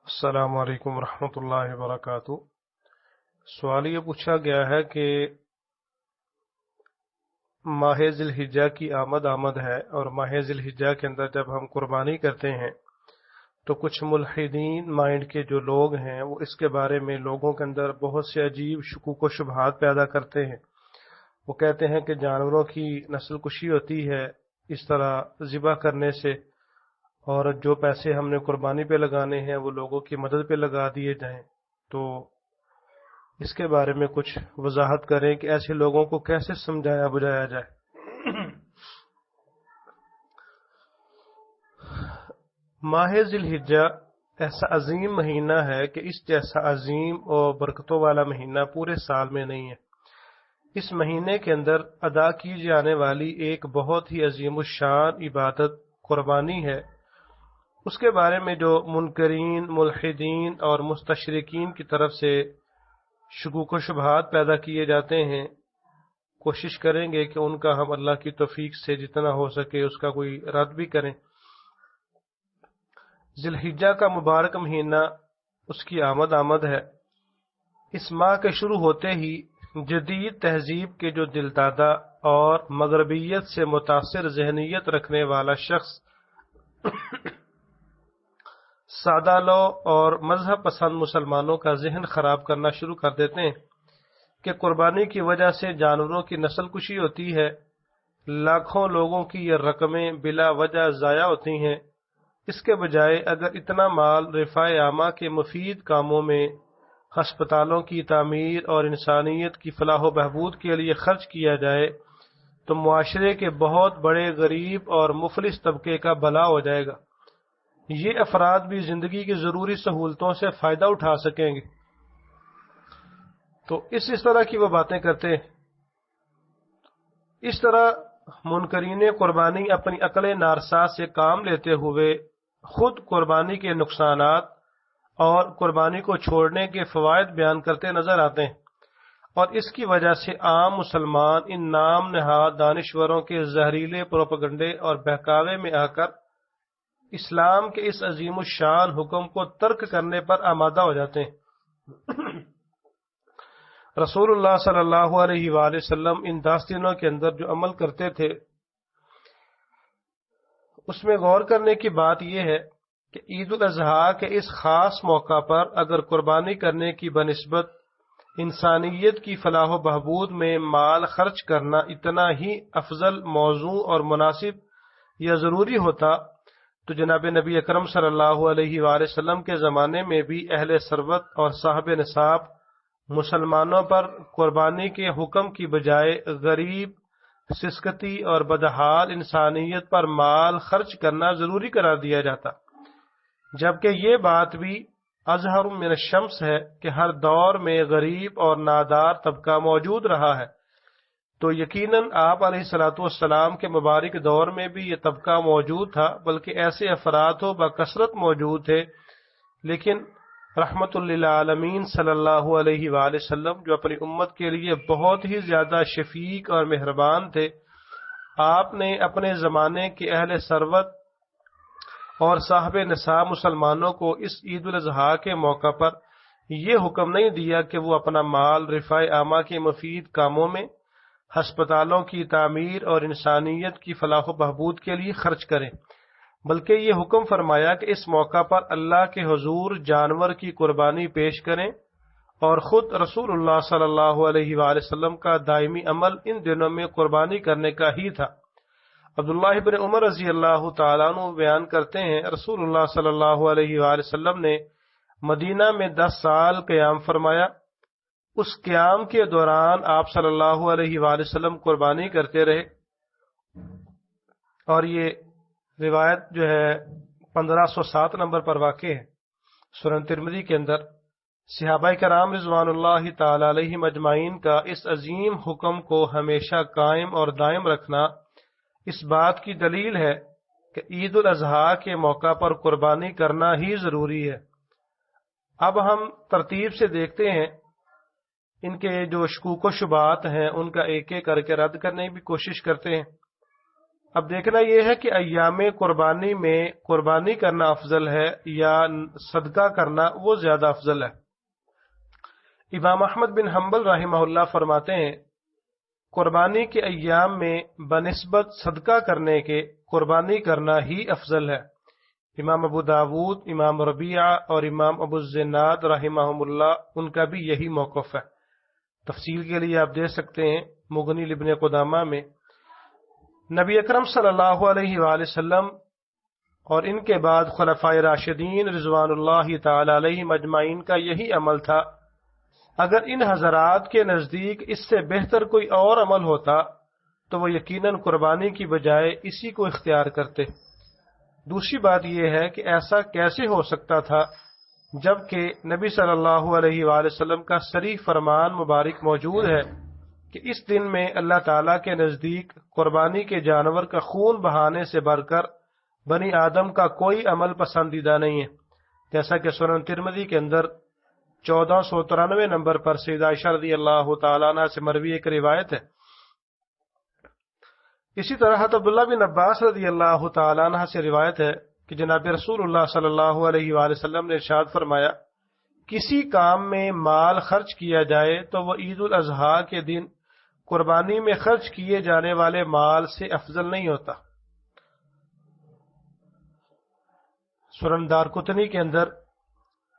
السلام علیکم ورحمۃ اللہ وبرکاتہ۔ سوال یہ پوچھا گیا ہے کہ ماہ ذی الحجہ کی آمد ہے، اور ماہ ذی الحجہ کے اندر جب ہم قربانی کرتے ہیں تو کچھ ملحدین مائنڈ کے جو لوگ ہیں وہ اس کے بارے میں لوگوں کے اندر بہت سے عجیب شکوک و شبہات پیدا کرتے ہیں۔ وہ کہتے ہیں کہ جانوروں کی نسل کشی ہوتی ہے اس طرح ذبح کرنے سے، اور جو پیسے ہم نے قربانی پہ لگانے ہیں وہ لوگوں کی مدد پہ لگا دیے جائیں۔ تو اس کے بارے میں کچھ وضاحت کریں کہ ایسے لوگوں کو کیسے سمجھایا بجھایا جائے۔ ماہ ذی الحجہ ایسا عظیم مہینہ ہے کہ اس جیسا عظیم اور برکتوں والا مہینہ پورے سال میں نہیں ہے۔ اس مہینے کے اندر ادا کی جانے والی ایک بہت ہی عظیم الشان عبادت قربانی ہے۔ اس کے بارے میں جو منکرین، ملحدین اور مستشرقین کی طرف سے شکوک و شبہات پیدا کیے جاتے ہیں، کوشش کریں گے کہ ان کا ہم اللہ کی توفیق سے جتنا ہو سکے اس کا کوئی رد بھی کریں۔ ذی الحجہ کا مبارک مہینہ، اس کی آمد ہے۔ اس ماہ کے شروع ہوتے ہی جدید تہذیب کے جو دل دادا اور مغربیت سے متاثر ذہنیت رکھنے والا شخص سادہ لو اور مذہب پسند مسلمانوں کا ذہن خراب کرنا شروع کر دیتے ہیں کہ قربانی کی وجہ سے جانوروں کی نسل کشی ہوتی ہے، لاکھوں لوگوں کی یہ رقمیں بلا وجہ ضائع ہوتی ہیں۔ اس کے بجائے اگر اتنا مال رفاع عامہ کے مفید کاموں میں، ہسپتالوں کی تعمیر اور انسانیت کی فلاح و بہبود کے لیے خرچ کیا جائے تو معاشرے کے بہت بڑے غریب اور مفلس طبقے کا بھلا ہو جائے گا۔ یہ افراد بھی زندگی کی ضروری سہولتوں سے فائدہ اٹھا سکیں گے۔ تو اس طرح کی وہ باتیں کرتے ہیں۔ اس طرح منکرین قربانی اپنی عقل نارسا سے کام لیتے ہوئے خود قربانی کے نقصانات اور قربانی کو چھوڑنے کے فوائد بیان کرتے نظر آتے ہیں، اور اس کی وجہ سے عام مسلمان ان نام نہاد دانشوروں کے زہریلے پروپیگنڈے اور بہکاوے میں آ کر اسلام کے اس عظیم الشان حکم کو ترک کرنے پر آمادہ ہو جاتے ہیں۔ رسول اللہ صلی اللہ علیہ وآلہ وسلم ان 10 دنوں کے اندر جو عمل کرتے تھے اس میں غور کرنے کی بات یہ ہے کہ عید الاضحیٰ کے اس خاص موقع پر اگر قربانی کرنے کی بنسبت انسانیت کی فلاح و بہبود میں مال خرچ کرنا اتنا ہی افضل موضوع اور مناسب یا ضروری ہوتا تو جناب نبی اکرم صلی اللہ علیہ وآلہ وسلم کے زمانے میں بھی اہل ثروت اور صاحب نصاب مسلمانوں پر قربانی کے حکم کی بجائے غریب، سسکتی اور بدحال انسانیت پر مال خرچ کرنا ضروری قرار دیا جاتا، جبکہ یہ بات بھی اظہر من الشمس ہے کہ ہر دور میں غریب اور نادار طبقہ موجود رہا ہے۔ تو یقیناً آپ علیہ الصلوۃ والسلام کے مبارک دور میں بھی یہ طبقہ موجود تھا، بلکہ ایسے افراد بکثرت موجود تھے، لیکن رحمت للعالمین صلی اللہ علیہ وآلہ وسلم جو اپنی امت کے لیے بہت ہی زیادہ شفیق اور مہربان تھے، آپ نے اپنے زمانے کے اہل ثروت اور صاحب نصاب مسلمانوں کو اس عید الاضحیٰ کے موقع پر یہ حکم نہیں دیا کہ وہ اپنا مال رفاع عامہ کے مفید کاموں میں، ہسپتالوں کی تعمیر اور انسانیت کی فلاح و بہبود کے لیے خرچ کریں، بلکہ یہ حکم فرمایا کہ اس موقع پر اللہ کے حضور جانور کی قربانی پیش کریں، اور خود رسول اللہ صلی اللہ علیہ وآلہ وسلم کا دائمی عمل ان دنوں میں قربانی کرنے کا ہی تھا۔ عبداللہ بن عمر رضی اللہ تعالیٰ عنہ بیان کرتے ہیں، رسول اللہ صلی اللہ علیہ وآلہ وسلم نے مدینہ میں 10 سال قیام فرمایا۔ اس قیام کے دوران آپ صلی اللہ علیہ وآلہ وسلم قربانی کرتے رہے، اور یہ روایت جو ہے 1507 نمبر پر واقع ہے سنن ترمذی کے اندر۔ صحابہ کرام رضوان اللہ تعالی علیہم اجمعین کا اس عظیم حکم کو ہمیشہ قائم اور دائم رکھنا اس بات کی دلیل ہے کہ عید الاضحیٰ کے موقع پر قربانی کرنا ہی ضروری ہے۔ اب ہم ترتیب سے دیکھتے ہیں، ان کے جو شکوک و شبہات ہیں ان کا ایک ایک کر کے رد کرنے کی کوشش کرتے ہیں۔ اب دیکھنا یہ ہے کہ ایام قربانی میں قربانی کرنا افضل ہے یا صدقہ کرنا وہ زیادہ افضل ہے۔ امام احمد بن حنبل رحمہ اللہ فرماتے ہیں قربانی کے ایام میں بنسبت صدقہ کرنے کے قربانی کرنا ہی افضل ہے۔ امام ابو داود، امام ربیعہ اور امام ابو الزناد رحمہم اللہ ان کا بھی یہی موقف ہے۔ تفصیل کے لیے آپ دیکھ سکتے ہیں مغنی لابن قدامہ میں۔ نبی اکرم صلی اللہ علیہ وآلہ وسلم اور ان کے بعد خلفائے راشدین رضوان اللہ تعالی علیہم اجمعین کا یہی عمل تھا۔ اگر ان حضرات کے نزدیک اس سے بہتر کوئی اور عمل ہوتا تو وہ یقیناً قربانی کی بجائے اسی کو اختیار کرتے۔ دوسری بات یہ ہے کہ ایسا کیسے ہو سکتا تھا جبکہ نبی صلی اللہ علیہ وآلہ وسلم کا صریح فرمان مبارک موجود ہے کہ اس دن میں اللہ تعالیٰ کے نزدیک قربانی کے جانور کا خون بہانے سے بڑھ کر بنی آدم کا کوئی عمل پسندیدہ نہیں ہے، جیسا کہ سنن ترمذی کے اندر 1493 نمبر پر سیدہ عائشہ رضی اللہ تعالیٰ عنہ سے مروی ایک روایت ہے۔ اسی طرح حضرت عبداللہ بن عباس رضی اللہ تعالیٰ عنہ سے روایت ہے کہ جناب رسول اللہ صلی اللہ علیہ وآلہ وسلم نے ارشاد فرمایا کسی کام میں مال خرچ کیا جائے تو وہ عید الاضحیٰ کے دن قربانی میں خرچ کیے جانے والے مال سے افضل نہیں ہوتا۔ سنن دارقطنی کے اندر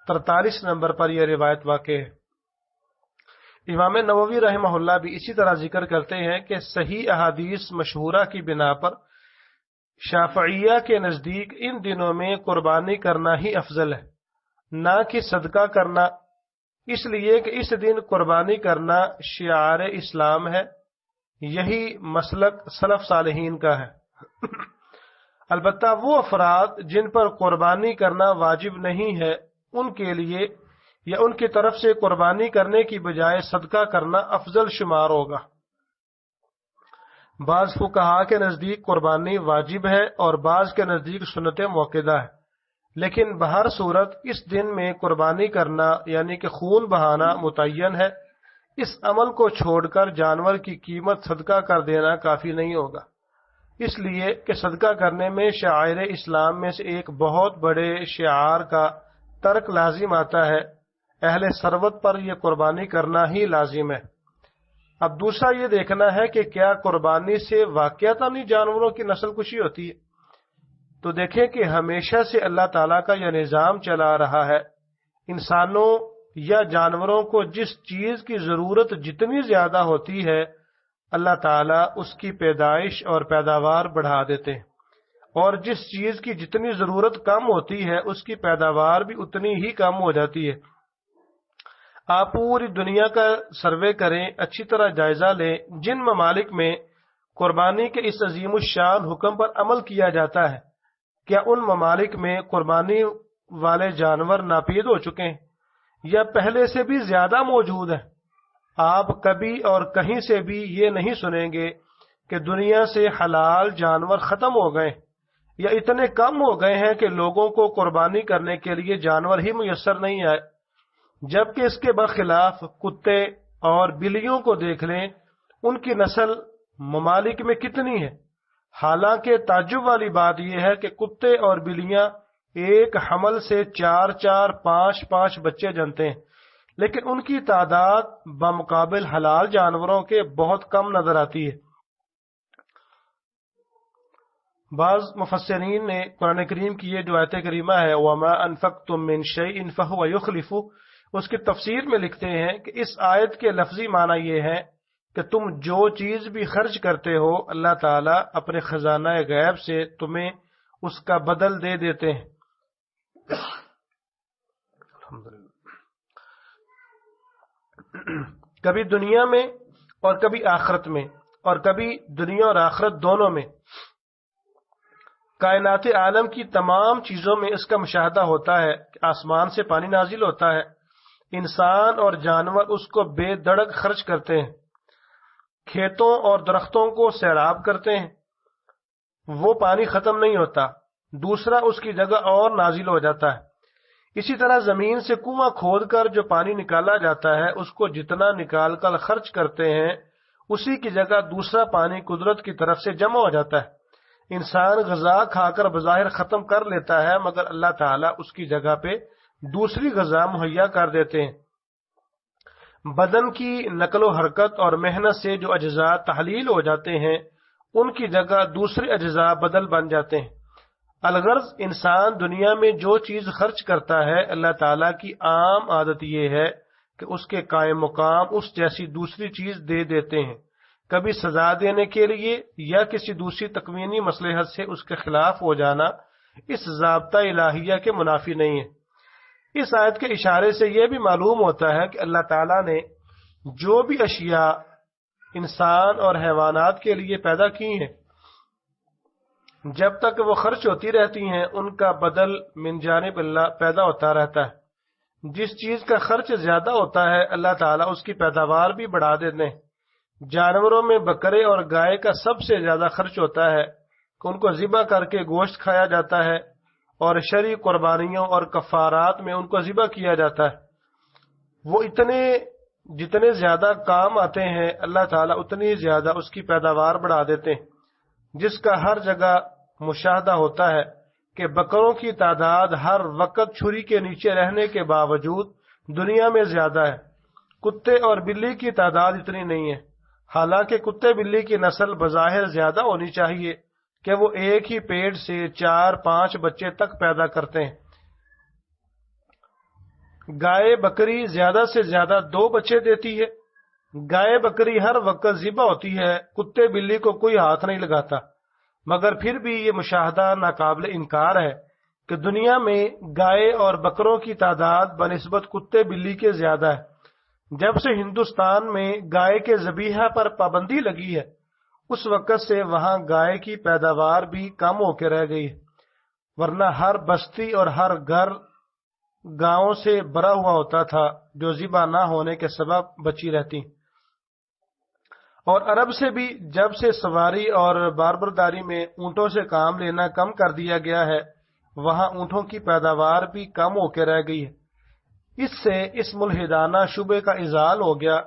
43 نمبر پر یہ روایت واقع ہے۔ امام نووی رحمہ اللہ بھی اسی طرح ذکر کرتے ہیں کہ صحیح احادیث مشہورہ کی بنا پر شافعیہ کے نزدیک ان دنوں میں قربانی کرنا ہی افضل ہے، نہ کہ صدقہ کرنا، اس لیے کہ اس دن قربانی کرنا شعار اسلام ہے، یہی مسلک سلف صالحین کا ہے۔ البتہ وہ افراد جن پر قربانی کرنا واجب نہیں ہے ان کے لیے یا ان کی طرف سے قربانی کرنے کی بجائے صدقہ کرنا افضل شمار ہوگا۔ بعض فقہا کے نزدیک قربانی واجب ہے اور بعض کے نزدیک سنت موقدہ ہے، لیکن بہر صورت اس دن میں قربانی کرنا یعنی کہ خون بہانا متعین ہے۔ اس عمل کو چھوڑ کر جانور کی قیمت صدقہ کر دینا کافی نہیں ہوگا، اس لیے کہ صدقہ کرنے میں شعائر اسلام میں سے ایک بہت بڑے شعار کا ترک لازم آتا ہے۔ اہل ثروت پر یہ قربانی کرنا ہی لازم ہے۔ اب دوسرا یہ دیکھنا ہے کہ کیا قربانی سے واقعتاً جانوروں کی نسل کشی ہوتی ہے؟ تو دیکھیں کہ ہمیشہ سے اللہ تعالیٰ کا یہ نظام چلا رہا ہے، انسانوں یا جانوروں کو جس چیز کی ضرورت جتنی زیادہ ہوتی ہے اللہ تعالیٰ اس کی پیدائش اور پیداوار بڑھا دیتے ہیں، اور جس چیز کی جتنی ضرورت کم ہوتی ہے اس کی پیداوار بھی اتنی ہی کم ہو جاتی ہے۔ آپ پوری دنیا کا سروے کریں، اچھی طرح جائزہ لیں، جن ممالک میں قربانی کے اس عظیم الشان حکم پر عمل کیا جاتا ہے کیا ان ممالک میں قربانی والے جانور ناپید ہو چکے ہیں یا پہلے سے بھی زیادہ موجود ہیں؟ آپ کبھی اور کہیں سے بھی یہ نہیں سنیں گے کہ دنیا سے حلال جانور ختم ہو گئے یا اتنے کم ہو گئے ہیں کہ لوگوں کو قربانی کرنے کے لیے جانور ہی میسر نہیں آئے، جبکہ اس کے برخلاف کتے اور بلیوں کو دیکھ لیں، ان کی نسل ممالک میں کتنی ہے۔ حالانکہ تعجب والی بات یہ ہے کہ کتے اور بلیاں ایک حمل سے 4 5 بچے جنتے ہیں، لیکن ان کی تعداد بمقابل حلال جانوروں کے بہت کم نظر آتی ہے۔ بعض مفسرین نے قرآن کریم کی یہ جو آیت کریمہ ہے وَمَا أَنفَقْتُم مِّن شَيْءٍ فَهُوَ يُخْلِفُهُ، اس کی تفسیر میں لکھتے ہیں کہ اس آیت کے لفظی معنی یہ ہے کہ تم جو چیز بھی خرچ کرتے ہو اللہ تعالیٰ اپنے خزانہ غیب سے تمہیں اس کا بدل دے دیتے ہیں۔ کبھی دنیا میں اور کبھی آخرت میں، اور کبھی دنیا اور آخرت دونوں میں کائنات عالم کی تمام چیزوں میں اس کا مشاہدہ ہوتا ہے کہ آسمان سے پانی نازل ہوتا ہے، انسان اور جانور اس کو بے دڑک خرچ کرتے ہیں، کھیتوں اور درختوں کو سیراب کرتے ہیں، وہ پانی ختم نہیں ہوتا، دوسرا اس کی جگہ اور نازل ہو جاتا ہے۔ اسی طرح زمین سے کنواں کھود کر جو پانی نکالا جاتا ہے اس کو جتنا نکال کر خرچ کرتے ہیں اسی کی جگہ دوسرا پانی قدرت کی طرف سے جمع ہو جاتا ہے۔ انسان غذا کھا کر بظاہر ختم کر لیتا ہے، مگر اللہ تعالیٰ اس کی جگہ پہ دوسری غذا مہیا کر دیتے ہیں۔ بدن کی نقل و حرکت اور محنت سے جو اجزاء تحلیل ہو جاتے ہیں ان کی جگہ دوسرے اجزاء بدل بن جاتے ہیں۔ الغرض انسان دنیا میں جو چیز خرچ کرتا ہے، اللہ تعالیٰ کی عام عادت یہ ہے کہ اس کے قائم مقام اس جیسی دوسری چیز دے دیتے ہیں، کبھی سزا دینے کے لیے یا کسی دوسری تکوینی مصلحت سے اس کے خلاف ہو جانا اس ضابطہ الہیہ کے منافی نہیں ہے۔ اس آیت کے اشارے سے یہ بھی معلوم ہوتا ہے کہ اللہ تعالیٰ نے جو بھی اشیاء انسان اور حیوانات کے لیے پیدا کی ہیں، جب تک وہ خرچ ہوتی رہتی ہیں ان کا بدل من جانب اللہ پیدا ہوتا رہتا ہے۔ جس چیز کا خرچ زیادہ ہوتا ہے اللہ تعالیٰ اس کی پیداوار بھی بڑھا دیتے ہیں۔ جانوروں میں بکرے اور گائے کا سب سے زیادہ خرچ ہوتا ہے کہ ان کو ذبح کر کے گوشت کھایا جاتا ہے، اور شرعی قربانیوں اور کفارات میں ان کو ذبح کیا جاتا ہے۔ وہ جتنے زیادہ کام آتے ہیں اللہ تعالیٰ اتنی زیادہ اس کی پیداوار بڑھا دیتے ہیں، جس کا ہر جگہ مشاہدہ ہوتا ہے کہ بکروں کی تعداد ہر وقت چھری کے نیچے رہنے کے باوجود دنیا میں زیادہ ہے، کتے اور بلی کی تعداد اتنی نہیں ہے، حالانکہ کتے بلی کی نسل بظاہر زیادہ ہونی چاہیے کہ وہ ایک ہی پیڑ سے 4-5 بچے تک پیدا کرتے ہیں۔ گائے بکری زیادہ سے زیادہ 2 بچے دیتی ہے۔ گائے بکری ہر وقت ذبح ہوتی ہے، کتے بلی کو کوئی ہاتھ نہیں لگاتا، مگر پھر بھی یہ مشاہدہ ناقابل انکار ہے کہ دنیا میں گائے اور بکروں کی تعداد بنسبت کتے بلی کے زیادہ ہے۔ جب سے ہندوستان میں گائے کے ذبیحہ پر پابندی لگی ہے اس وقت سے وہاں گائے کی پیداوار بھی کم ہو کے رہ گئی ہے، ورنہ ہر بستی اور ہر گھر گاؤں سے بھرا ہوا ہوتا تھا جو ذبح نہ ہونے کے سبب بچی رہتی۔ اور عرب سے بھی جب سے سواری اور باربرداری میں اونٹوں سے کام لینا کم کر دیا گیا ہے وہاں اونٹوں کی پیداوار بھی کم ہو کے رہ گئی ہے۔ اس سے اس ملحدانہ شبے کا ازال ہو گیا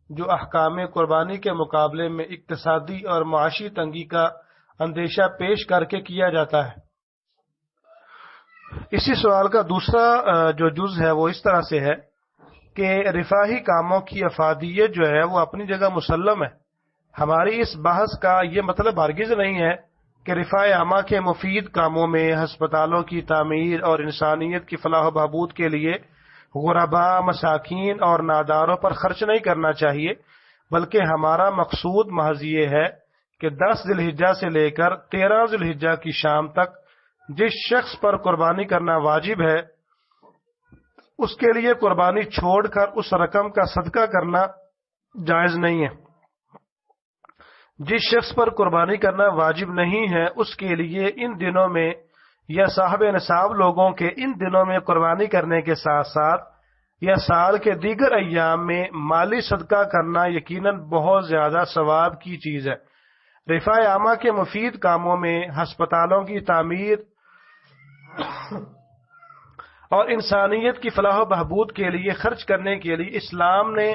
جو احکام قربانی کے مقابلے میں اقتصادی اور معاشی تنگی کا اندیشہ پیش کر کے کیا جاتا ہے۔ اسی سوال کا دوسرا جو جز ہے وہ اس طرح سے ہے کہ رفاہی کاموں کی افادیت جو ہے وہ اپنی جگہ مسلم ہے۔ ہماری اس بحث کا یہ مطلب ہرگز نہیں ہے کہ رفاہ عامہ کے مفید کاموں میں ہسپتالوں کی تعمیر اور انسانیت کی فلاح و بہبود کے لیے غرباء، مساکین اور ناداروں پر خرچ نہیں کرنا چاہیے، بلکہ ہمارا مقصود محض یہ ہے کہ 10 ذی الحجہ سے لے کر 13 ذی الحجہ کی شام تک جس شخص پر قربانی کرنا واجب ہے اس کے لیے قربانی چھوڑ کر اس رقم کا صدقہ کرنا جائز نہیں ہے۔ جس شخص پر قربانی کرنا واجب نہیں ہے اس کے لیے ان دنوں میں یا صاحب نصاب لوگوں کے ان دنوں میں قربانی کرنے کے ساتھ ساتھ یا سال کے دیگر ایام میں مالی صدقہ کرنا یقیناً بہت زیادہ ثواب کی چیز ہے۔ رفاہ عامہ کے مفید کاموں میں ہسپتالوں کی تعمیر اور انسانیت کی فلاح و بہبود کے لیے خرچ کرنے کے لیے اسلام نے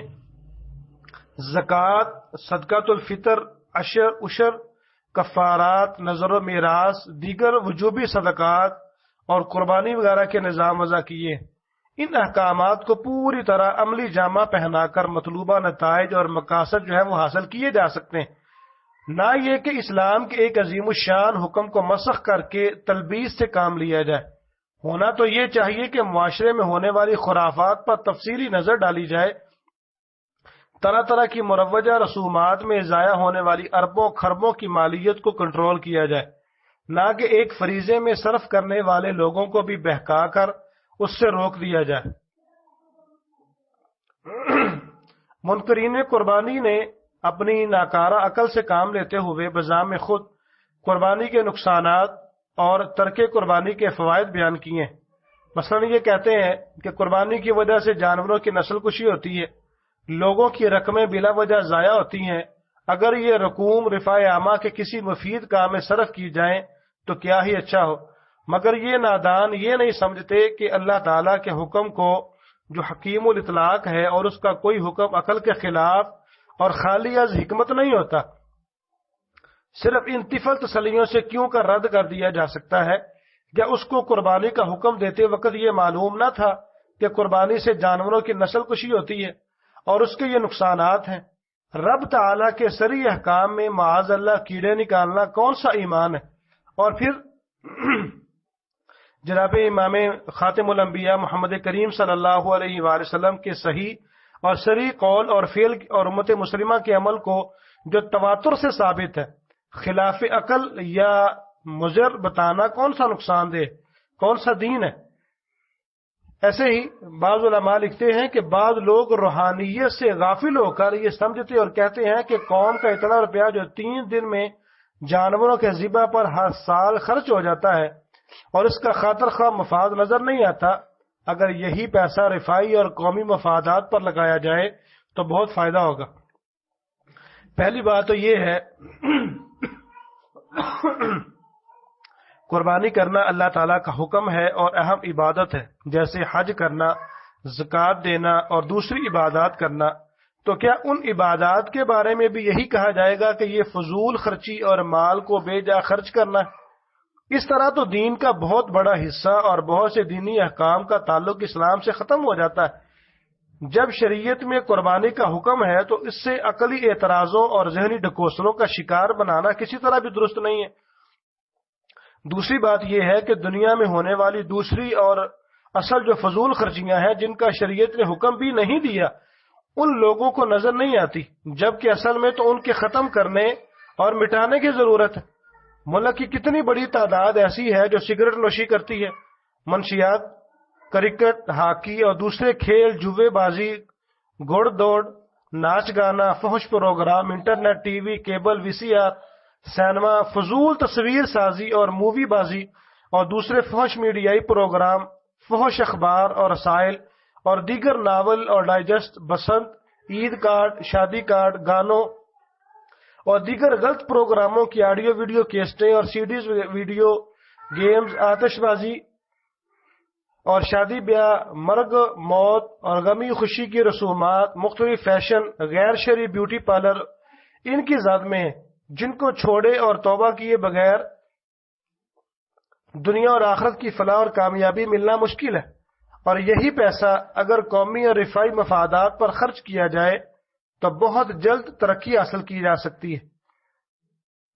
زکوٰۃ، صدقۃ الفطر، عشر، کفارات، نذر و میراث، دیگر وجوبی صدقات اور قربانی وغیرہ کے نظام وضع کیے۔ ان احکامات کو پوری طرح عملی جامہ پہنا کر مطلوبہ نتائج اور مقاصد جو ہے وہ حاصل کیے جا سکتے ہیں، نہ یہ کہ اسلام کے ایک عظیم الشان حکم کو مسخ کر کے تلبیس سے کام لیا جائے۔ ہونا تو یہ چاہیے کہ معاشرے میں ہونے والی خرافات پر تفصیلی نظر ڈالی جائے، طرح طرح کی مروجہ رسومات میں ضائع ہونے والی اربوں خربوں کی مالیت کو کنٹرول کیا جائے، نہ کہ ایک فریضے میں صرف کرنے والے لوگوں کو بھی بہکا کر اس سے روک دیا جائے۔ منکرین قربانی نے اپنی ناکارہ عقل سے کام لیتے ہوئے بذام خود قربانی کے نقصانات اور ترک قربانی کے فوائد بیان کیے ہیں۔ مثلا یہ کہتے ہیں کہ قربانی کی وجہ سے جانوروں کی نسل کشی ہوتی ہے، لوگوں کی رقمیں بلا وجہ ضائع ہوتی ہیں، اگر یہ رقوم رفاہ عامہ کے کسی مفید کام میں صرف کی جائیں تو کیا ہی اچھا ہو، مگر یہ نادان یہ نہیں سمجھتے کہ اللہ تعالیٰ کے حکم کو جو حکیم الاطلاق ہے اور اس کا کوئی حکم عقل کے خلاف اور خالی از حکمت نہیں ہوتا، صرف ان طفل تسلیوں سے کیوں کر رد کر دیا جا سکتا ہے؟ کیا اس کو قربانی کا حکم دیتے وقت یہ معلوم نہ تھا کہ قربانی سے جانوروں کی نسل کشی ہوتی ہے اور اس کے یہ نقصانات ہیں؟ رب تعالیٰ کے سری احکام میں معاذ اللہ کیڑے نکالنا کون سا ایمان ہے؟ اور پھر جناب امام خاتم الانبیاء محمد کریم صلی اللہ علیہ وآلہ وسلم کے صحیح اور سری قول اور فعل اور امت مسلمہ کے عمل کو جو تواتر سے ثابت ہے، خلاف عقل یا مضر بتانا کون سا نقصان دہ، کون سا دین ہے؟ ایسے ہی بعض علماء لکھتے ہیں کہ بعض لوگ روحانیت سے غافل ہو کر یہ سمجھتے اور کہتے ہیں کہ قوم کا اتنا روپیہ جو 3 دن میں جانوروں کے ذبح پر ہر سال خرچ ہو جاتا ہے اور اس کا خاطر خواہ مفاد نظر نہیں آتا، اگر یہی پیسہ رفاعی اور قومی مفادات پر لگایا جائے تو بہت فائدہ ہوگا۔ پہلی بات تو یہ ہے قربانی کرنا اللہ تعالیٰ کا حکم ہے اور اہم عبادت ہے، جیسے حج کرنا، زکوٰۃ دینا اور دوسری عبادات کرنا۔ تو کیا ان عبادات کے بارے میں بھی یہی کہا جائے گا کہ یہ فضول خرچی اور مال کو بے جا خرچ کرنا ہے؟ اس طرح تو دین کا بہت بڑا حصہ اور بہت سے دینی احکام کا تعلق اسلام سے ختم ہو جاتا ہے۔ جب شریعت میں قربانی کا حکم ہے تو اس سے عقلی اعتراضوں اور ذہنی ڈھکوسلوں کا شکار بنانا کسی طرح بھی درست نہیں ہے۔ دوسری بات یہ ہے کہ دنیا میں ہونے والی دوسری اور اصل جو فضول خرچیاں ہیں جن کا شریعت نے حکم بھی نہیں دیا، ان لوگوں کو نظر نہیں آتی، جبکہ اصل میں تو ان کے ختم کرنے اور مٹانے کی ضرورت ہے۔ ملک کی کتنی بڑی تعداد ایسی ہے جو سگریٹ نوشی کرتی ہے، منشیات، کرکٹ، ہاکی اور دوسرے کھیل، جوے بازی، گھوڑ دوڑ، ناچ گانا، فحش پروگرام، internet, T V, cable, V C R, cinema, فضول تصویر سازی اور مووی بازی اور دوسرے فحش میڈیائی پروگرام، فحش اخبار اور رسائل اور دیگر ناول اور ڈائجسٹ، بسنت، عید کارڈ، شادی کارڈ، گانوں اور دیگر غلط پروگراموں کی آڈیو ویڈیو کیسٹیں اور سی ڈیز، ویڈیو گیمز، آتش بازی اور شادی بیاہ، مرگ موت اور غمی خوشی کی رسومات، مختلف فیشن، غیر شرعی بیوٹی پارلر ان کی زد میں ہیں، جن کو چھوڑے اور توبہ کیے بغیر دنیا اور آخرت کی فلاح اور کامیابی ملنا مشکل ہے۔ اور یہی پیسہ اگر قومی اور رفاعی مفادات پر خرچ کیا جائے تو بہت جلد ترقی حاصل کی جا سکتی ہے۔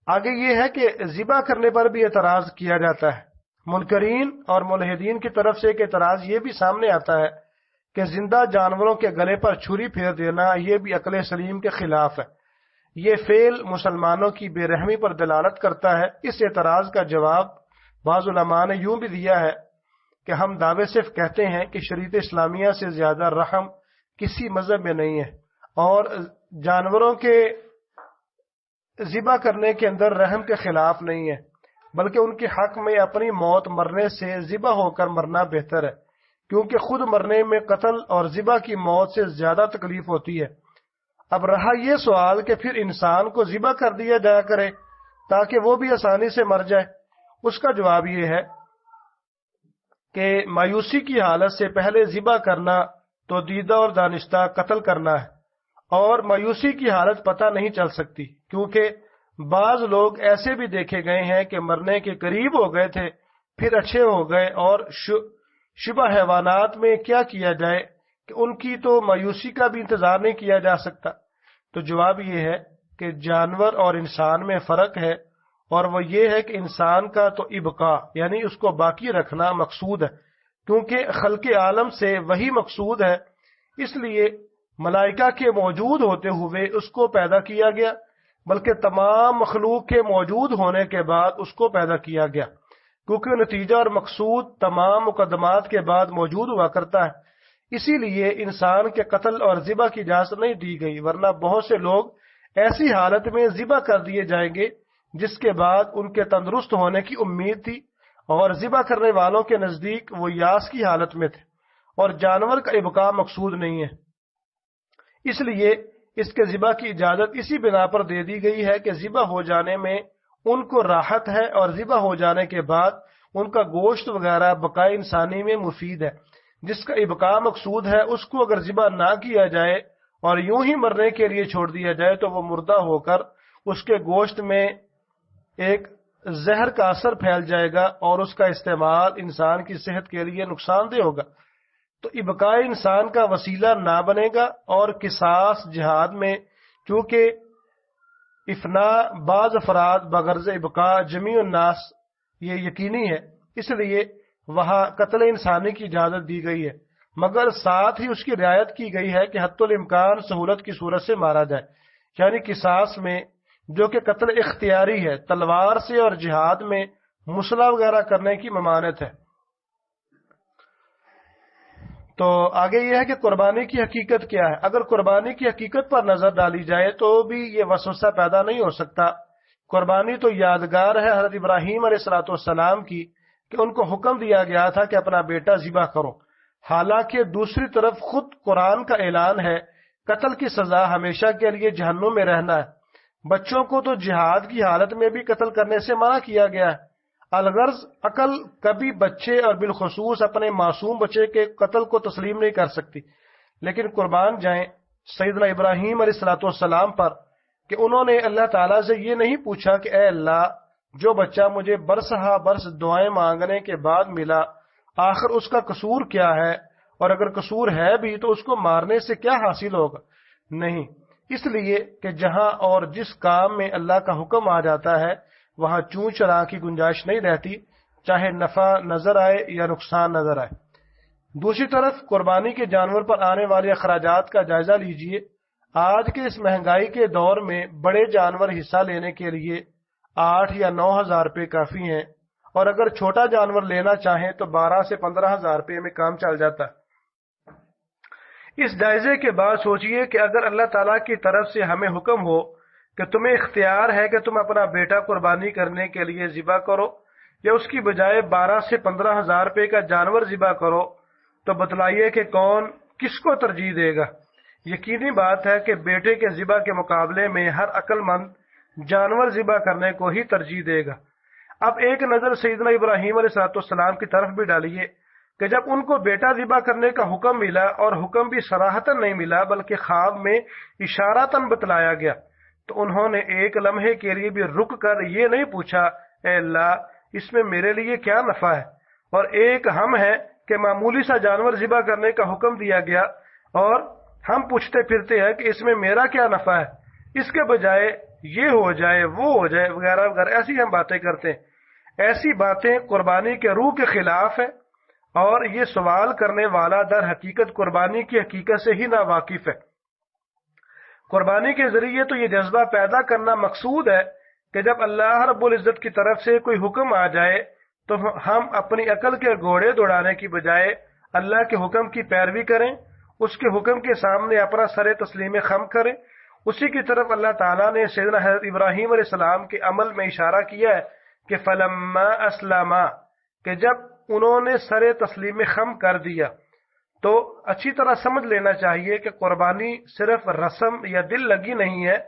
آگے یہ ہے کہ ذبح کرنے پر بھی اعتراض کیا جاتا ہے۔ منکرین اور ملحدین کی طرف سے ایک اعتراض یہ بھی سامنے آتا ہے کہ زندہ جانوروں کے گلے پر چھری پھیر دینا یہ بھی عقل سلیم کے خلاف ہے۔ یہ فعل مسلمانوں کی بے رحمی پر دلالت کرتا ہے۔ اس اعتراض کا جواب بعض علماء نے یوں بھی دیا ہے کہ ہم دعوے صرف کہتے ہیں کہ شریعت اسلامیہ سے زیادہ رحم کسی مذہب میں نہیں ہے، اور جانوروں کے ذبح کرنے کے اندر رحم کے خلاف نہیں ہے، بلکہ ان کے حق میں اپنی موت مرنے سے ذبح ہو کر مرنا بہتر ہے، کیونکہ خود مرنے میں قتل اور ذبح کی موت سے زیادہ تکلیف ہوتی ہے۔ اب رہا یہ سوال کہ پھر انسان کو ذبح کر دیا جایا کرے تاکہ وہ بھی آسانی سے مر جائے، اس کا جواب یہ ہے کہ مایوسی کی حالت سے پہلے ذبح کرنا تو دیدہ اور دانستہ قتل کرنا ہے، اور مایوسی کی حالت پتہ نہیں چل سکتی، کیونکہ بعض لوگ ایسے بھی دیکھے گئے ہیں کہ مرنے کے قریب ہو گئے تھے پھر اچھے ہو گئے، اور شبہ حیوانات میں کیا کیا جائے کہ ان کی تو مایوسی کا بھی انتظار نہیں کیا جا سکتا۔ تو جواب یہ ہے کہ جانور اور انسان میں فرق ہے، اور وہ یہ ہے کہ انسان کا تو ابقاء یعنی اس کو باقی رکھنا مقصود ہے، کیونکہ خلق عالم سے وہی مقصود ہے، اس لیے ملائکہ کے موجود ہوتے ہوئے اس کو پیدا کیا گیا، بلکہ تمام مخلوق کے موجود ہونے کے بعد اس کو پیدا کیا گیا، کیونکہ نتیجہ اور مقصود تمام مقدمات کے بعد موجود ہوا کرتا ہے۔ اسی لیے انسان کے قتل اور ذبح کی اجازت نہیں دی گئی، ورنہ بہت سے لوگ ایسی حالت میں ذبح کر دیے جائیں گے جس کے بعد ان کے تندرست ہونے کی امید تھی، اور ذبح کرنے والوں کے نزدیک وہ یاس کی حالت میں تھے، اور جانور کا ابقاء مقصود نہیں ہے۔ اس لیے اس کے ذبح کی اجازت اسی بنا پر دے دی گئی ہے کہ ذبح ہو جانے میں ان کو راحت ہے، اور ذبح ہو جانے کے بعد ان کا گوشت وغیرہ بقائے انسانی میں مفید ہے۔ جس کا ابقاء مقصود ہے اس کو اگر ذبح نہ کیا جائے اور یوں ہی مرنے کے لیے چھوڑ دیا جائے تو وہ مردہ ہو کر اس کے گوشت میں ایک زہر کا اثر پھیل جائے گا اور اس کا استعمال انسان کی صحت کے لیے نقصان دہ ہوگا، تو ابقاء انسان کا وسیلہ نہ بنے گا۔ اور قصاص جہاد میں چونکہ افنا بعض افراد بغرض ابقاء جمیع الناس یہ یقینی ہے، اس لیے وہاں قتل انسانی کی اجازت دی گئی ہے، مگر ساتھ ہی اس کی رعایت کی گئی ہے کہ حتی الامکان سہولت کی صورت سے مارا جائے، یعنی قصاص میں جو کہ قتل اختیاری ہے تلوار سے، اور جہاد میں مسلح وغیرہ کرنے کی ممانعت ہے۔ تو آگے یہ ہے کہ قربانی کی حقیقت کیا ہے۔ اگر قربانی کی حقیقت پر نظر ڈالی جائے تو بھی یہ وسوسہ پیدا نہیں ہو سکتا۔ قربانی تو یادگار ہے حضرت ابراہیم علیہ السلام کی کہ ان کو حکم دیا گیا تھا کہ اپنا بیٹا ذبح کرو، حالانکہ دوسری طرف خود قرآن کا اعلان ہے قتل کی سزا ہمیشہ کے لیے جہنم میں رہنا ہے۔ بچوں کو تو جہاد کی حالت میں بھی قتل کرنے سے منع کیا گیا ہے۔ الغرض عقل کبھی بچے اور بالخصوص اپنے معصوم بچے کے قتل کو تسلیم نہیں کر سکتی، لیکن قربان جائیں سیدنا ابراہیم علیہ السلام پر کہ انہوں نے اللہ تعالیٰ سے یہ نہیں پوچھا کہ اے اللہ، جو بچہ مجھے برسہ برس دعائیں مانگنے کے بعد ملا آخر اس کا قصور کیا ہے، اور اگر قصور ہے بھی تو اس کو مارنے سے کیا حاصل ہوگا؟ نہیں، اس لیے کہ جہاں اور جس کام میں اللہ کا حکم آ جاتا ہے وہاں چوں چرا کی گنجائش نہیں رہتی، چاہے نفع نظر آئے یا نقصان نظر آئے۔ دوسری طرف قربانی کے جانور پر آنے والے اخراجات کا جائزہ لیجئے۔ آج کے اس مہنگائی کے دور میں بڑے جانور حصہ لینے کے لیے 8 یا 9 ہزار روپے کافی ہیں، اور اگر چھوٹا جانور لینا چاہیں تو 12 سے 15 ہزار روپے میں کام چل جاتا ہے۔ اس جائزے کے بعد سوچئے کہ اگر اللہ تعالیٰ کی طرف سے ہمیں حکم ہو کہ تمہیں اختیار ہے کہ تم اپنا بیٹا قربانی کرنے کے لیے ذبح کرو، یا اس کی بجائے 12 سے 15 ہزار روپے کا جانور ذبح کرو، تو بتلائیے کہ کون کس کو ترجیح دے گا؟ یقینی بات ہے کہ بیٹے کے ذبح کے مقابلے میں ہر عقل مند جانور ذبح کرنے کو ہی ترجیح دے گا۔ اب ایک نظر سیدنا ابراہیم علیہ السلام کی طرف بھی ڈالیے کہ جب ان کو بیٹا ذبح کرنے کا حکم ملا، اور حکم بھی صراحتاً نہیں ملا بلکہ خواب میں اشارتاً بتلایا گیا، تو انہوں نے ایک لمحے کے لیے بھی رک کر یہ نہیں پوچھا اے اللہ اس میں میرے لیے کیا نفع ہے، اور ایک ہم ہے کہ معمولی سا جانور ذبح کرنے کا حکم دیا گیا اور ہم پوچھتے پھرتے ہیں کہ اس میں میرا کیا نفع ہے، اس کے بجائے یہ ہو جائے وہ ہو جائے وغیرہ وغیرہ، ایسی ہم باتیں کرتے ہیں۔ ایسی باتیں قربانی کے روح کے خلاف ہے، اور یہ سوال کرنے والا در حقیقت قربانی کی حقیقت سے ہی ناواقف ہے۔ قربانی کے ذریعے تو یہ جذبہ پیدا کرنا مقصود ہے کہ جب اللہ رب العزت کی طرف سے کوئی حکم آ جائے تو ہم اپنی عقل کے گھوڑے دوڑانے کی بجائے اللہ کے حکم کی پیروی کریں، اس کے حکم کے سامنے اپنا سر تسلیم خم کریں۔ اسی کی طرف اللہ تعالیٰ نے سیدنا حضرت ابراہیم علیہ السلام کے عمل میں اشارہ کیا ہے کہ فلما اسلما، کہ جب انہوں نے سر تسلیم خم کر دیا، تو اچھی طرح سمجھ لینا چاہیے کہ قربانی صرف رسم یا دل لگی نہیں ہے،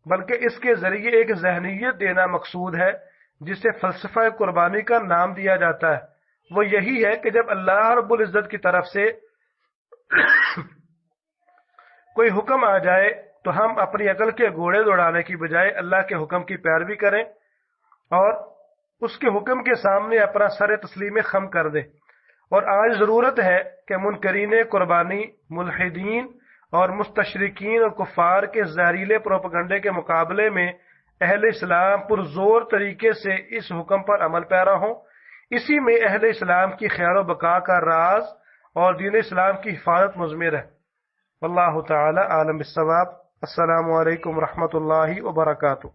بلکہ اس کے ذریعے ایک ذہنیت دینا مقصود ہے جسے فلسفہ قربانی کا نام دیا جاتا ہے۔ وہ یہی ہے کہ جب اللہ رب العزت کی طرف سے کوئی حکم آ جائے تو ہم اپنی عقل کے گھوڑے دوڑانے کی بجائے اللہ کے حکم کی پیروی کریں اور اس کے حکم کے سامنے اپنا سر تسلیم خم کر دیں۔ اور آج ضرورت ہے کہ منکرین قربانی، ملحدین اور مستشرقین اور کفار کے زہریلے پروپیگنڈے کے مقابلے میں اہل اسلام پرزور طریقے سے اس حکم پر عمل پیرا ہوں۔ اسی میں اہل اسلام کی خیر و بقا کا راز اور دین اسلام کی حفاظت مضمر ہے۔ واللہ تعالی عالم بالصواب۔ السلام علیکم ورحمۃ اللہ وبرکاتہ۔